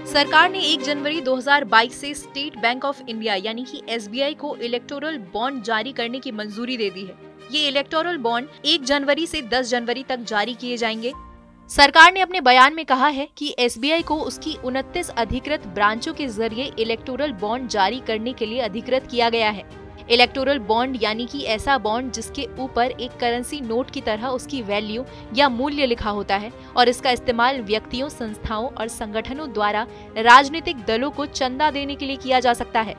सरकार ने 1 जनवरी 2022 से स्टेट बैंक ऑफ इंडिया यानी कि एसबीआई को इलेक्टोरल बॉन्ड जारी करने की मंजूरी दे दी है। ये इलेक्टोरल बॉन्ड 1 जनवरी से 10 जनवरी तक जारी किए जाएंगे। सरकार ने अपने बयान में कहा है कि एसबीआई को उसकी 29 अधिकृत ब्रांचों के जरिए इलेक्टोरल बॉन्ड जारी करने के लिए अधिकृत किया गया है। इलेक्टोरल बॉन्ड यानी कि ऐसा बॉन्ड जिसके ऊपर एक करेंसी नोट की तरह उसकी वैल्यू या मूल्य लिखा होता है और इसका इस्तेमाल व्यक्तियों, संस्थाओं और संगठनों द्वारा राजनीतिक दलों को चंदा देने के लिए किया जा सकता है।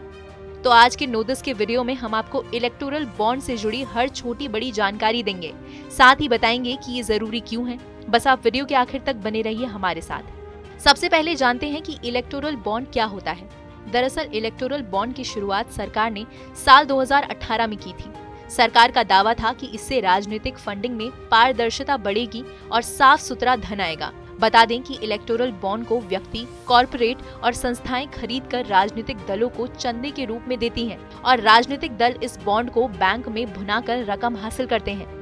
तो आज के नोदिस के वीडियो में हम आपको इलेक्टोरल बॉन्ड से जुड़ी हर छोटी बड़ी जानकारी देंगे, साथ ही बताएंगे कि ये जरूरी क्यों है। बस आप वीडियो के आखिर तक बने रहिए हमारे साथ। सबसे पहले जानते हैं कि इलेक्टोरल बॉन्ड क्या होता है। दरअसल इलेक्टोरल बॉन्ड की शुरुआत सरकार ने साल 2018 में की थी। सरकार का दावा था कि इससे राजनीतिक फंडिंग में पारदर्शिता बढ़ेगी और साफ सुथरा धन आएगा। बता दें कि इलेक्टोरल बॉन्ड को व्यक्ति, कॉरपोरेट और संस्थाएं खरीदकर राजनीतिक दलों को चंदे के रूप में देती हैं और राजनीतिक दल इस बॉन्ड को बैंक में भुनाकर रकम हासिल करते हैं।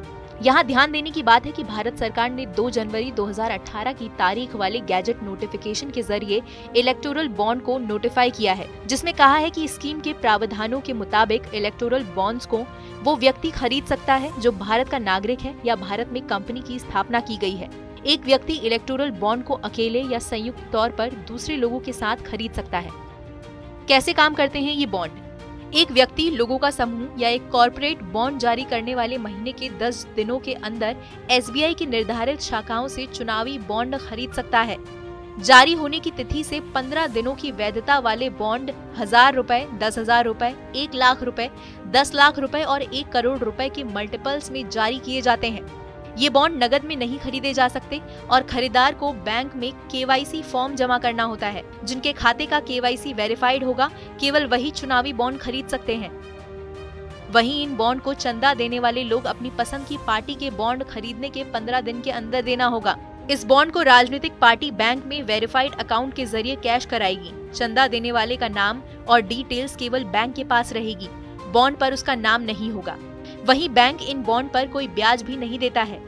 यहाँ ध्यान देने की बात है कि भारत सरकार ने 2 जनवरी 2018 की तारीख वाले गैजेट नोटिफिकेशन के जरिए इलेक्टोरल बॉन्ड को नोटिफाई किया है, जिसमें कहा है कि स्कीम के प्रावधानों के मुताबिक इलेक्टोरल बॉन्ड्स को वो व्यक्ति खरीद सकता है जो भारत का नागरिक है या भारत में कंपनी की स्थापना की गई है। एक व्यक्ति इलेक्टोरल बॉन्ड को अकेले या संयुक्त तौर पर दूसरे लोगों के साथ खरीद सकता है। कैसे काम करते हैं ये बॉन्ड? एक व्यक्ति, लोगों का समूह या एक कॉरपोरेट बॉन्ड जारी करने वाले महीने के 10 दिनों के अंदर एसबीआई की निर्धारित शाखाओं से चुनावी बॉन्ड खरीद सकता है। जारी होने की तिथि से 15 दिनों की वैधता वाले बॉन्ड 1000 रुपए, 10,000 रुपए, 1 लाख रुपए, 10 लाख रुपए और 1 करोड़ रुपए के मल्टीपल्स में जारी किए जाते हैं। ये बॉन्ड नगद में नहीं खरीदे जा सकते और खरीदार को बैंक में केवाईसी फॉर्म जमा करना होता है। जिनके खाते का केवाईसी वेरीफाइड होगा, केवल वही चुनावी बॉन्ड खरीद सकते हैं। वहीं इन बॉन्ड को चंदा देने वाले लोग अपनी पसंद की पार्टी के बॉन्ड खरीदने के 15 दिन के अंदर देना होगा। इस बॉन्ड को राजनीतिक पार्टी बैंक में वेरीफाइड अकाउंट के जरिए कैश कराएगी। चंदा देने वाले का नाम और डिटेल्स केवल बैंक के पास रहेगी, बॉन्ड पर उसका नाम नहीं होगा। वहीं बैंक इन बॉन्ड पर कोई ब्याज भी नहीं देता है।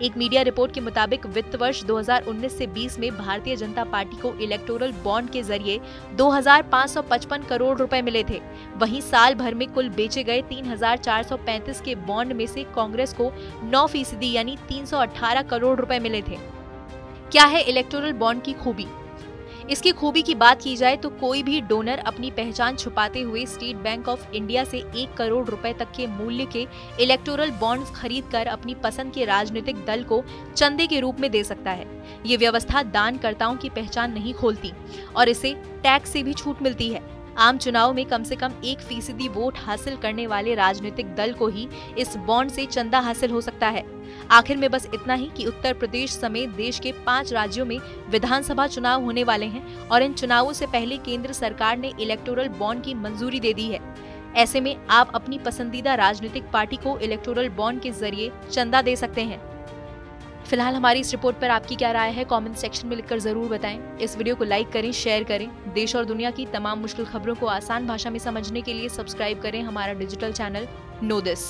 एक मीडिया रिपोर्ट के मुताबिक वित्त वर्ष 2019 से 20 में भारतीय जनता पार्टी को इलेक्टोरल बॉन्ड के जरिए 2555 करोड़ रुपए मिले थे। वहीं साल भर में कुल बेचे गए 3435 के बॉन्ड में से कांग्रेस को 9% यानी 318 करोड़ रुपए मिले थे। क्या है इलेक्टोरल बॉन्ड की खूबी? इसकी खूबी की बात की जाए तो कोई भी डोनर अपनी पहचान छुपाते हुए स्टेट बैंक ऑफ इंडिया से 1 करोड़ रुपए तक के मूल्य के इलेक्टोरल बॉन्ड्स खरीदकर अपनी पसंद के राजनीतिक दल को चंदे के रूप में दे सकता है। ये व्यवस्था दानकर्ताओं की पहचान नहीं खोलती और इसे टैक्स से भी छूट मिलती है। आम चुनाव में कम से कम 1% वोट हासिल करने वाले राजनीतिक दल को ही इस बॉन्ड से चंदा हासिल हो सकता है। आखिर में बस इतना ही कि उत्तर प्रदेश समेत देश के 5 राज्यों में विधानसभा चुनाव होने वाले हैं और इन चुनावों से पहले केंद्र सरकार ने इलेक्टोरल बॉन्ड की मंजूरी दे दी है। ऐसे में आप अपनी पसंदीदा राजनीतिक पार्टी को इलेक्टोरल बॉन्ड के जरिए चंदा दे सकते हैं। फिलहाल हमारी इस रिपोर्ट पर आपकी क्या राय है, कमेंट सेक्शन में लिखकर जरूर बताएं। इस वीडियो को लाइक करें, शेयर करें। देश और दुनिया की तमाम मुश्किल खबरों को आसान भाषा में समझने के लिए सब्सक्राइब करें हमारा डिजिटल चैनल नोदिस।